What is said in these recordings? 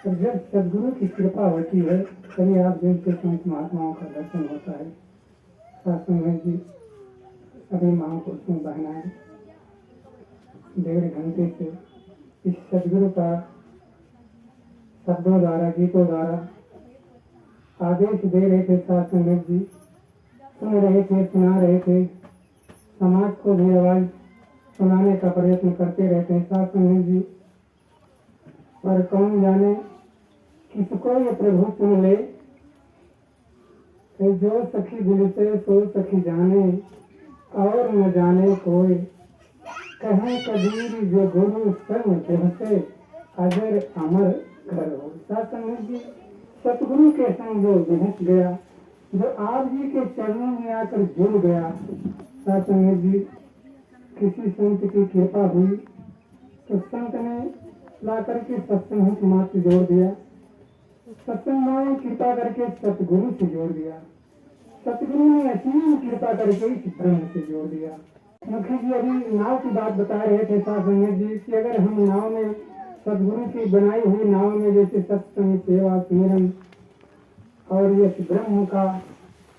और जब सदगुरु की कृपा होती है तभी आप जैसे संत महात्माओं का दर्शन होता है। शास्त्र में जी सभी महापुरुषों बहनाएं 1.5 घंटे से इस सदगुरु का शब्दों द्वारा गीतों द्वारा आदेश दे रहे थे। शास्त्र में जी सुन रहे थे, सुना रहे थे, समाज को भी आवाज सुनाने का प्रयत्न करते रहते हैं। शास्त्र में जी पर कौन जाने किसको ये प्रभु चुन ले, जो सखी दिल से सो सखी जाने और न जाने कोई। कहें कबीर जो गुरु संग तुमसे अजर अमर घर हो। सत्संग जी सतगुरु के संग जो पहुंच गया, जो आप जी के चरणों में आकर जुड़ गया। सत्संग जी किसी संत की कृपा हुई तो संत ने ला करके सत्संग समाज से जोड़ दिया, सत्संग ने कृपा करके सतगुरु से जोड़ दिया, सतगुरु ने असीम कृपा करके इस ब्रह्म से जोड़ दिया। मुखी जी अभी नाव की बात बता रहे थे साधु जी कि अगर हम नाव में सदगुरु की बनाई हुई नाव में जैसे सत्संग सेवा सिमरन और ये ब्रह्म का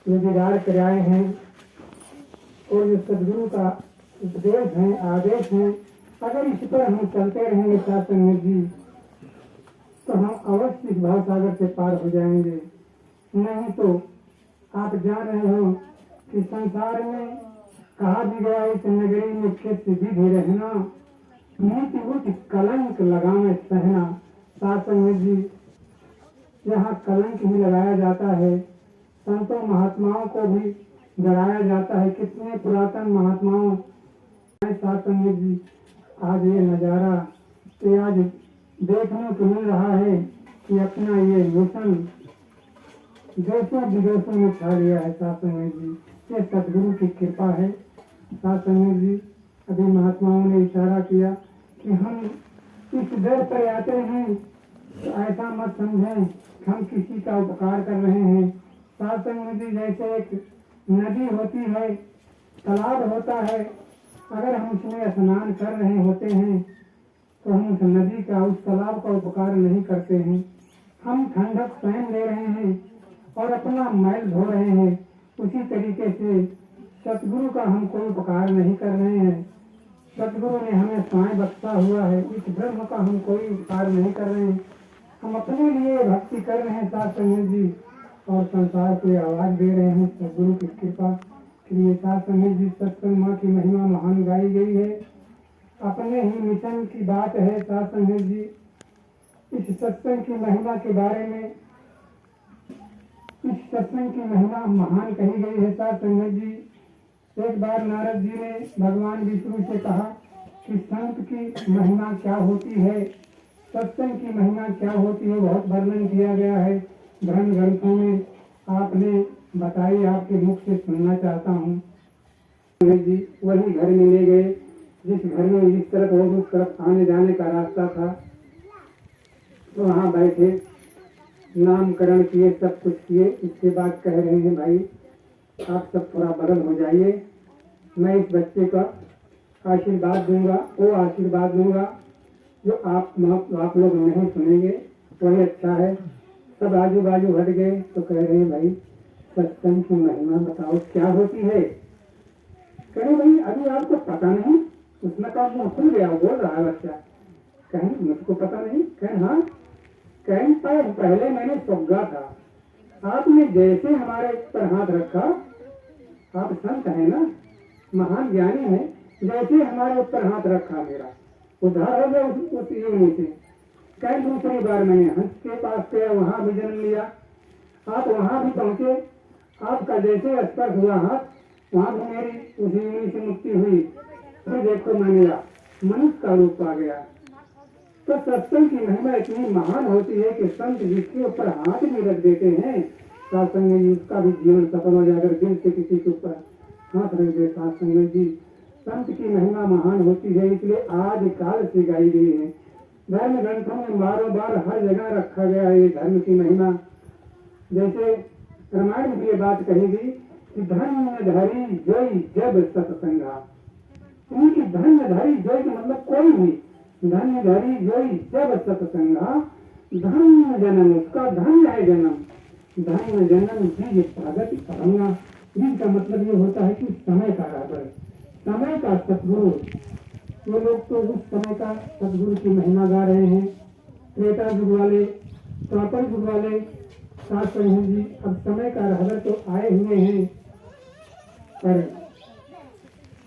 जो दीदार कराए हैं और जो सदगुरु का उपदेश है, आदेश है, अगर इस पर हम चलते रहेंगे साधु जी तो हम अवश्य इस भाव सागर से पार हो जाएंगे। नहीं तो आप जान रहे हो कि संसार में कहा भी गया इस नगरी में खेत विधि रहना, नीति उठ कलंक लगावे सहना। शासन जी यहाँ कलंक ही लगाया जाता है, संतों महात्माओं को भी डराया जाता है। कितने पुरातन महात्माओं शासन जी आज ये नजारा तो आज देखने को मिल रहा है कि अपना ये मिशन देशों विदेशों में छा लिया है। शासन जी ये सदगुरु की कृपा है। शासन जी अभी महात्माओं ने इशारा किया कि हम इस दर पर आते हैं तो ऐसा मत समझें कि हम किसी का उपकार कर रहे हैं। शासन जी जैसे एक नदी होती है, तालाब होता है, अगर हम उसमें स्नान कर रहे होते हैं तो हम उस नदी का, उस तालाब का उपकार नहीं करते हैं। हम ठंडक स्वयं ले रहे हैं और अपना मैल धो रहे हैं। उसी तरीके से सतगुरु का हम कोई उपकार नहीं कर रहे हैं। सतगुरु ने हमें स्वयं बख्शा हुआ है, इस ब्रह्म का हम कोई उपकार नहीं कर रहे हैं। हम अपने लिए भक्ति कर रहे हैं शासन जी और संसार को आवाज दे रहे हैं सतगुरु की कृपा के लिए। शासन जी सत्संग माँ की महिमा महान गाई गई है, अपने ही मिशन की बात है। शासन जी इस सत्संग की महिमा के बारे में, इस सत्संग की महिमा महान कही गई है। शासन जी एक बार नारद जी ने भगवान विष्णु से कहा कि संत की महिमा क्या होती है, सत्संग की महिमा क्या होती है। बहुत वर्णन किया गया है धर्म ग्रंथों में, आपने बताई, आपके मुख से सुनना चाहता हूँ। जी वही घर में ले गए जिस घर में इस तरफ और उस तरफ आने जाने का रास्ता था, तो वहाँ बैठे नामकरण किए, सब कुछ किए। इसके बाद कह रहे हैं भाई आप सब थोड़ा बदल हो जाइए, मैं इस बच्चे का आशीर्वाद दूंगा, वो आशीर्वाद दूंगा जो आप लोग नहीं सुनेंगे वही अच्छा है। सब आजू बाजू हट गए तो कह रहे हैं भाई सत्संग की महिमा बताओ क्या होती है। कहे भाई अभी आपको पता नहीं। उसने कहा मुँह खुल गया, बोल रहा है बच्चा। कहें मुझको पता नहीं। कहें हाँ। कहें पहले मैंने सोगा था, आपने जैसे हमारे पर हाथ रखा, आप संत है ना, महान ज्ञानी है, जैसे हमारे ऊपर हाथ रखा मेरा उद्धार हो गया उस योनि से। कई दूसरी बार मैंने हंस के पास गया, वहां भी जन्म लिया, आप वहां भी पहुंचे, आपका जैसे स्पर्श हुआ हाथ, वहां भी मेरी उस योनि से मुक्ति हुई। फिर देखो मैं मेरा मनुष्य का रूप आ गया। तो सत्संग की महिमा इतनी महान होती है कि संत जिसके ऊपर हाथ भी रख देते हैं सत्संग में उसका भी जीवन सफल हो जाए। अगर दिल से किसी के ऊपर हाथ रख दे सत्संग जी, संत की महिमा महान होती है। इसलिए आज काल से गाई गई है, धर्म ग्रंथों में बारों बार हर जगह रखा गया है ये धर्म की महिमा। जैसे रामायण में ये बात कही गई कि धर्मधारी जय जब सत्संगा, उनकी धर्मधारी जय का मतलब कोई भी धर्मधारी जय जब सत्संगा, धन्य जन्म, उसका धन्य है जन्म। धन्य जन्म बीज प्रगति करंगा। बीज का मतलब ये होता है कि समय का राबर, समय का सतगुरु। वो लोग तो उस समय का सतगुरु की महिमा गा रहे हैं, त्रेता युग वाले, द्वापर युग वाले साथ संघ जी। अब समय का राबर तो आए हुए हैं, पर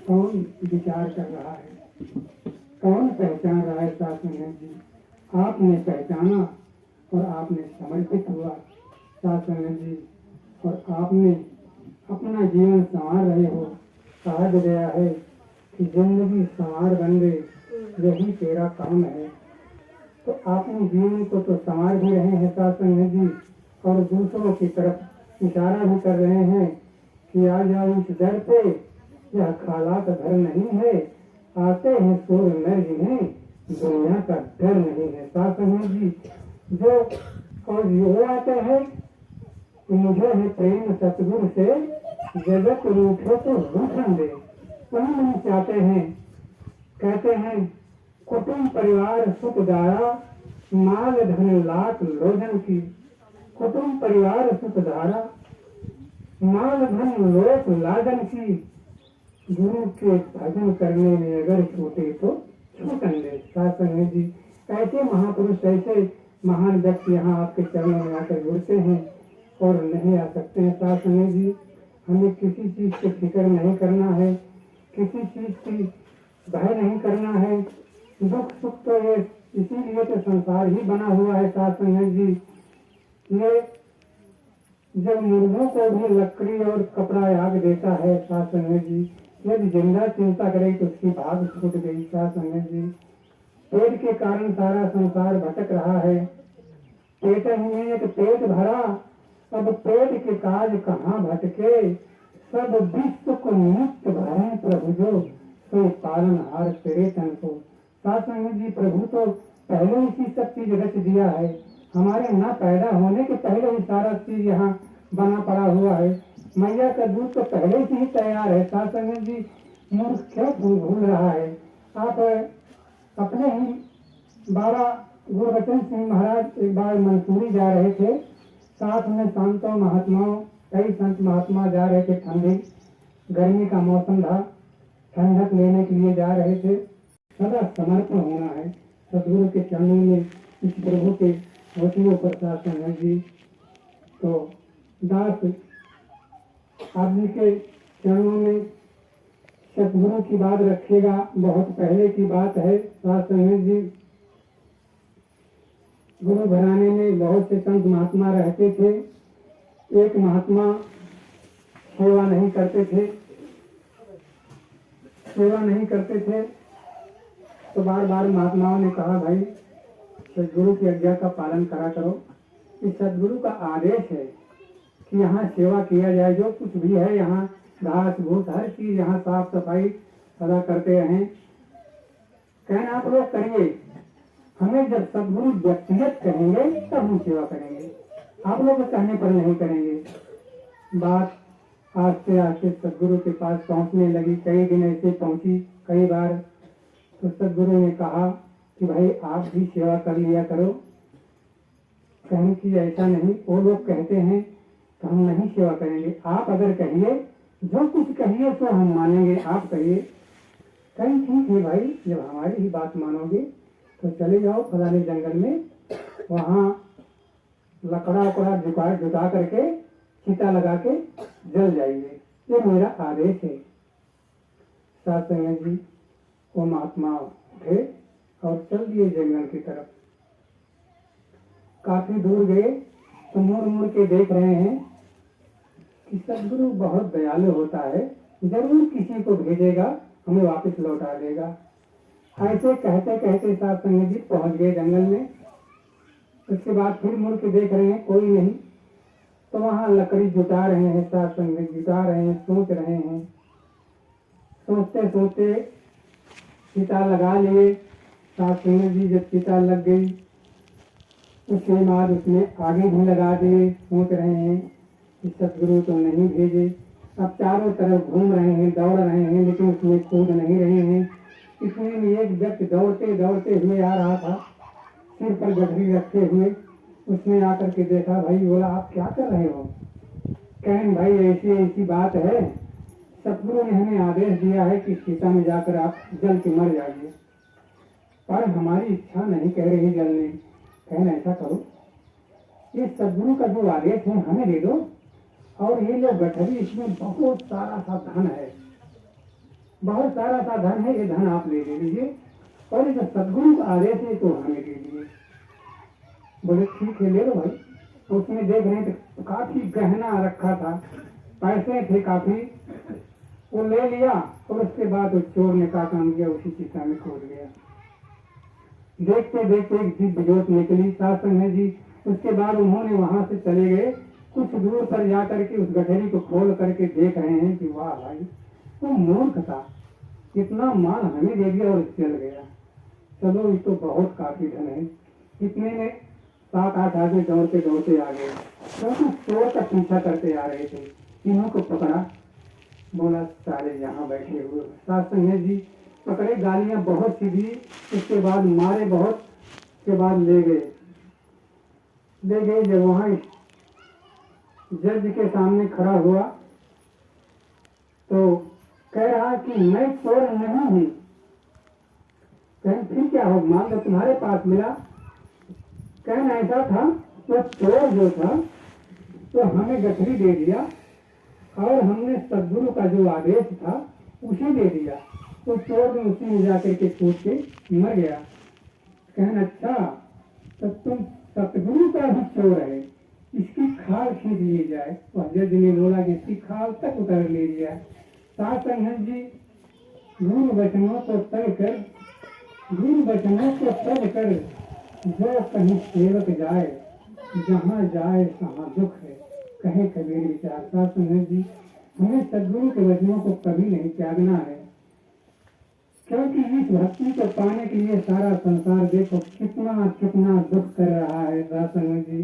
कौन विचार कर रहा है, कौन पहचान रहा है? साथ संघ जी, आपने पहचाना और आपने समर्पित हुआ साथ संघ जी, और आपने अपना जीवन संवार रहे हो। कहा गया है कि जिंदगी संवार बंदे, यही तेरा काम है। तो आपने जीवन को तो संवार भी रहे हैं साथ संघ जी, और दूसरों की तरफ इशारा भी कर रहे हैं कि आ जाओ इस दर पे, यह खाला का घर नहीं है, आते हैं सुर नर जिन्हें दुनिया का डर नहीं है। साथ संघ जी, जो और वो आते हैं कि मुझे है प्रेम सतगुरु से, जगत रूठे तो रूठन दे, वही नहीं चाहते हैं। कहते हैं कुटुंब परिवार सुख धारा, माल धन लाख लोजन की। कुटुंब परिवार सुख धारा, माल धन लोक लाजन की। गुरु के भजन करने में अगर छूटे तो छूटन दे। साथ संग जी, ऐसे महापुरुष, ऐसे महान व्यक्ति यहाँ आपके चरणों में आकर जुड़ते हैं और नहीं आ सकते हैं। साथ संग जी, हमें किसी चीज की फिक्र नहीं करना है, किसी चीज की भय नहीं करना है। दुख सुख तो ये इसीलिए तो संसार ही बना हुआ है। साथ संग जी, ये जब मुर्गों को भी लकड़ी और कपड़ा याग देता है साथ संग जी, यदि जिंदा चिंता करे तो उसकी भाग छूट गई। साथ संग जी, पेट के कारण सारा संसार भटक रहा है। पेट ही में एक पेट भरा, अब पेट के काज कहाँ भटके। सब विश्व को नित्य भरे प्रभु जो, सो पालन हार तेरे तन को। साथ संग जी, प्रभु तो पहले ही सब चीज रच दिया है, हमारे न पैदा होने के पहले ही सारा चीज यहाँ बना पड़ा हुआ है। मैया का दूध तो पहले से ही तैयार है। साथ संग जी, मूर्ख क्यों भूल रहा है? आप अपने ही बाबा गुरबचन सिंह महाराज एक बार मंसूरी जा रहे थे, साथ में संतों महात्माओं, कई संत महात्मा जा रहे थे। ठंडी गर्मी का मौसम था, ठंडक लेने के लिए जा रहे थे। सदा समर्पण होना है सदगुरु के चरणों में, इस प्रभु के वचनों पर। साथ संग जी, तो दास आदमी के चरणों में सतगुरु की बात रखेगा, बहुत पहले की बात है। साथ संग जी, गुरु घराने में बहुत से संत महात्मा रहते थे। एक महात्मा सेवा नहीं करते थे, तो बार बार महात्माओं ने कहा, भाई सदगुरु की आज्ञा का पालन करा करो। इस सदगुरु का आदेश है कि यहाँ सेवा किया जाए, जो कुछ भी है यहाँ घास भूस हर चीज यहाँ साफ सफाई सदा करते रहें। कहना आप लोग करिए, हमें जब सदगुरु व्यक्तिगत कहेंगे तब हम सेवा करेंगे, आप लोग कहने पर नहीं करेंगे। बात आस्ते आस्ते सदगुरु के पास पहुंचने लगी, कई दिन ऐसे पहुंची कई बार। तो सदगुरु ने कहा कि भाई आप भी सेवा कर लिया करो। कहें कि ऐसा नहीं, वो लोग कहते हैं तो हम नहीं सेवा करेंगे, आप अगर कहिए, जो कुछ कहिए तो हम मानेंगे, आप कहिए। कहीं ठीक है भाई, जब हमारी ही बात मानोगे तो चले जाओ फलाने जंगल में, वहाँ लकड़ा उकड़ा जुटा करके चिता लगा के जल जाइए, ये मेरा आदेश है। साथ संग जी, वो महात्मा उठे और चल दिए जंगल की तरफ। काफी दूर गए तो मुड़ मुड़ के देख रहे हैं कि सदगुरु बहुत दयालु होता है, जरूर किसी को भेजेगा, हमें वापस लौटा देगा। ऐसे कहते कहते साथ संग जी पहुंच गए जंगल में। उसके बाद फिर मुड़ के देख रहे हैं, कोई नहीं। तो वहां लकड़ी जुटा रहे हैं, साथ संग जुटा रहे हैं, सोच रहे हैं। सोचते सोचते चिता लगा लिए। साथ संग जी, जब चिता लग गई उसके बाद उसमें आगे भी लगा दिए। सोच रहे हैं कि सतगुरु तो नहीं भेजे। अब चारों तरफ घूम रहे हैं, दौड़ रहे हैं, लेकिन उसमें कूद नहीं रहे हैं। इसमें एक व्यक्ति दौड़ते दौड़ते हुए आ रहा था। सिर पर गठरी रखे हुए। उसने आकर के देखा, भाई बोला आप क्या कर रहे हो? कहें भाई ऐसी ऐसी बात है, सतगुरु ने हमें आदेश दिया है कि सीता में जाकर आप जल के मर जाइए, पर हमारी इच्छा नहीं कह रही जलने। कहें ऐसा करो, ये सदगुरु का जो आदेश है हमें दे दो, और ये लो गठरी, इसमें बहुत सारा सा धन है, बहुत सारा सा धन है, ये धन आप ले लीजिए, और ये जो सदगुरु का आदेश है तो हमें दे दीजिए। बोले ठीक है ले लो भाई। तो उसमें देख रहे थे काफी गहना रखा था, पैसे थे काफी, वो ले लिया, और उसके बाद उस चोर ने क्या काम किया, उसी चिता में कूद गया। देखते देखते एक दिव्य ज्योत निकली शासन है जी। उसके बाद उन्होंने वहां से चले गए, कुछ दूर पर जाकर के उस गठरी को खोल करके देख रहे हैं कि वाह भाई वो मूर्ख था, इतना माल हमें दे दिया और चल गया। चलो ये तो बहुत काफी धन है। इतने में 7-8 आदमी दौड़ते दौड़ते आ गए, क्योंकि चोर का पीछा करते आ रहे थे। इन्हों को पकड़ा, बोला सारे यहाँ बैठे हुए शासन है जी। पकड़े, गालियां बहुत सी दी, उसके बाद मारे बहुत, के बाद ले गए। जब वहां जज के सामने खड़ा हुआ तो कह रहा कि मैं चोर नहीं हूं। कहें फिर क्या हो, मान लो तुम्हारे पास मिला। कहना ऐसा था, तो चोर जो था तो हमें गठरी दे दिया, और हमने सदगुरु का जो आदेश था उसे दे दिया, तो चोर ने उसी में जाकर के कूद के मर गया। कहना अच्छा, तो तुम सतगुरु का भी चोर है, इसकी खाल खींच ली जाए। तो जज ने बोला कि इसकी खाल तक उतर ले लिया। साथ संगत जी, गुरु वचनों को तल कर, गुरु वचनों को तल कर, जो कहीं सेवक जाए, जहाँ जाए तहाँ दुख है, कहे कबीर विचार। साथ संगत जी, हमें सदगुरु के वचनों को कभी नहीं त्यागना है, क्योंकि इस भक्ति को पाने के लिए सारा संसार देखो कितना कितना दुख कर रहा है। रासन जी,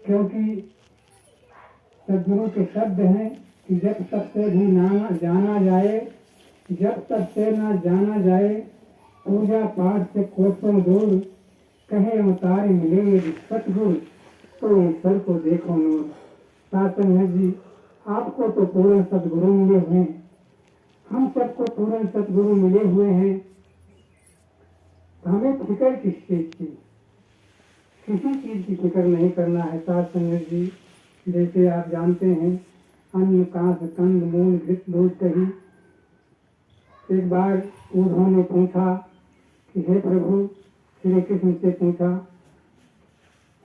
क्योंकि सदगुरु के शब्द हैं कि जब तक से भी ना जाना जाए, जब तक से ना जाना जाए, पूजा पाठ से कोसों दूर, कहे अवतार मिले यदि सतगुरु, तो ईश्वर को देखो नूर। शासन है जी, आपको तो पूर्ण सदगुरु मिले हुए, हम सबको पूर्ण सदगुरु मिले हुए हैं, हमें फिक्र किस चीज की, किसी चीज की फिक्र नहीं करना है। साथ संगत जी, जैसे आप जानते हैं, अन्न कांस कंद मूल घृत दूध दही। एक बार उन्होंने पूछा कि हे प्रभु, श्री कृष्ण से पूछा,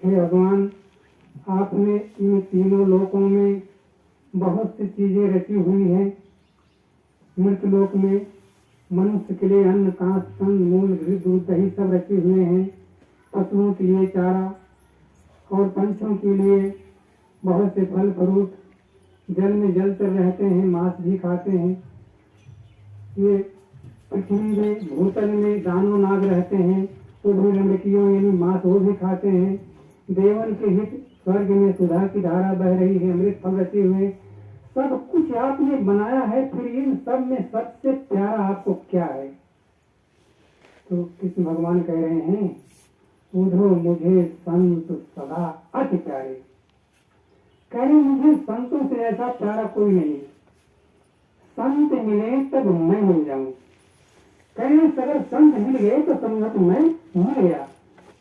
हे भगवान, आपने इन तीनों लोकों में बहुत सी चीजें रची हुई हैं। मृत लोक में मनुष्य के लिए अन्न कांस कंद मूल घृत दूध दही सब रखे हुए हैं, पशुओं के लिए चारा, और पंछियों के लिए बहुत से फल फ्रूट, जल में जलते रहते हैं, मांस भी खाते हैं। ये पृथ्वी में भूतल में दानव नाग रहते हैं, उभयलंबकियों यानी मांस वो भी खाते हैं। देवन के हित स्वर्ग में सुधा की धारा बह रही है, अमृत फल रचे हुए, सब कुछ आपने बनाया है, फिर इन सब में सबसे प्यारा आपको क्या है? तो कृष्ण भगवान कह रहे हैं, उधो मुझे संत सदा अति प्यारे। कह रहे मुझे संतों से ऐसा प्यारा कोई नहीं, संत मिले तब मैं मिल जाऊं। कह रहे अगर संत मिल गए तो समझो मैं मिल गया,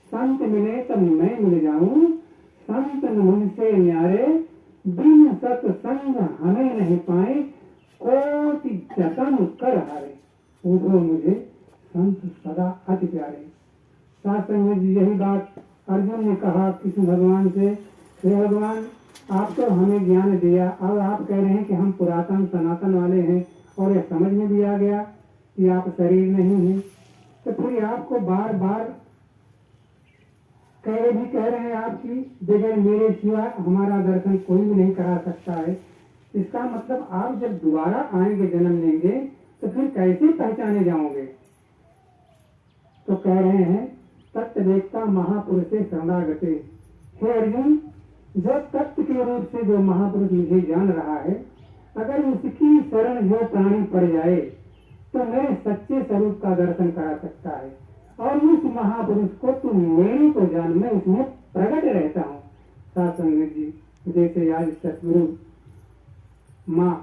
संत मिले तब मैं मिल जाऊं। संत मुझसे न्यारे, बिन सत्संग हमें नहीं पाए, कोटि जतन कर हारे। उधो मुझे संत सदा अति प्यारे। शास्त्र में यही बात अर्जुन ने कहा कृष्ण भगवान से, हे भगवान, आप तो हमें ज्ञान दिया, अब आप कह रहे हैं कि हम पुरातन सनातन वाले हैं, और यह समझ में भी आ गया कि आप शरीर नहीं हैं, तो फिर आपको बार बार कह रहे हैं आपकी बगैर मेरे सिवा हमारा दर्शन कोई भी नहीं करा सकता है। इसका मतलब आप जब दोबारा आएंगे, जन्म लेंगे, तो फिर कैसे पहचाने जाओगे? तो कह रहे हैं तत्व देखता महापुरुष से शरणागते। हे अर्जुन, जो तत्व के रूप से जो महापुरुष मुझे जान रहा है, अगर उसकी शरण जो प्राणी पड़ जाए तो मेरे सच्चे स्वरूप का दर्शन करा सकता है। और उस महापुरुष को तुम मेरे को जान, मैं उसमें प्रकट रहता हूँ। साथ संगत जी, जैसे आज सतगुरु माँ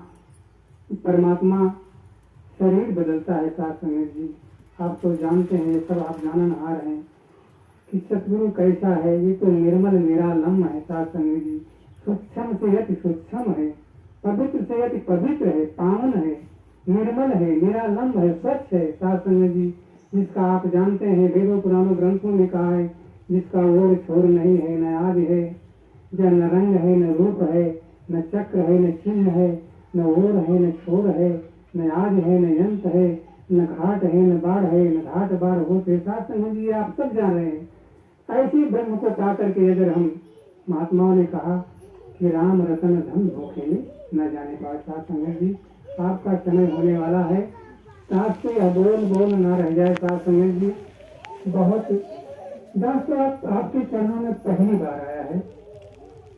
परमात्मा शरीर बदलता है। साथ संगत जी, आप तो जानते हैं, ये सब आप जाननहार हैं कि सतगुरु कैसा है। ये तो निर्मल निरालंब है। साथ संगत जी, सूक्ष्म से अति सूक्ष्म है, पवित्र से अति पवित्र है, पावन है, निर्मल है, निरालंब है, स्वच्छ है। साथ संगत जी, जिसका आप जानते हैं, वेदों पुराणों ग्रंथों में कहा है, जिसका ओर छोर नहीं है, न आदि है, जब न रंग है, न रूप है, न चक्र है, न चिन्ह है, न ओर है, न छोर है, न आदि है, न यंत है, न घाट है, न बाढ़ है, न घाट बाढ़ होते। साथ संगत जी, आप सब जान रहे हैं। ऐसे ब्रह्म को पा करके अगर हम महात्माओं ने कहा कि राम रतन धन धोखे में न जाने पाए। साथ संगत जी, आपका समय होने वाला है, साथ से बोल बोल ना रह जाए। साथ संगत जी, बहुत दास आपके चरणों में पहली बार आया है,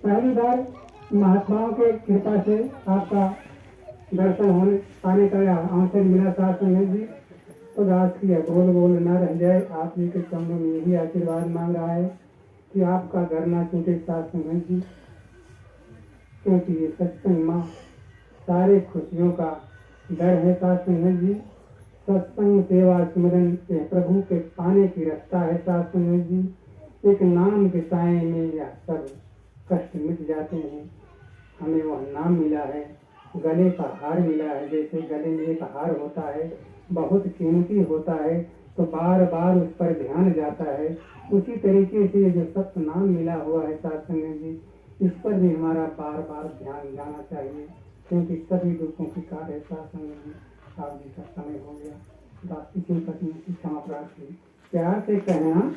पहली बार महात्माओं के कृपा से आपका दर्शन होने पाने का अवसर मिला। साथ संगत जी, तो दास की बोल बोल ना रह जाए। आप जी के चरणों में यही आशीर्वाद मांग रहा है कि आपका घर ना छूटे। साथ संगत जी, क्योंकि ये सत्संग माँ सारे खुशियों का डर है। साथ संगत जी, सत्संग सेवा स्मरण ये प्रभु के पाने की रास्ता है। साथ संगत जी, एक नाम के साए में यह सब कष्ट मिट जाते हैं। हमें वह नाम मिला है, गले का हार मिला है। जैसे गले में एक हार होता है, बहुत कीमती होता है, तो बार बार उस पर ध्यान जाता है। उसी तरीके से जो सत्य नाम मिला हुआ है साथ संगत जी, इस पर भी हमारा बार बार ध्यान जाना चाहिए, क्योंकि सभी दुखों की कार है। साथ संगत जी, आप जी का समय हो गया, दास की पत्नी की क्षमा प्रार्थी प्यार से कहना।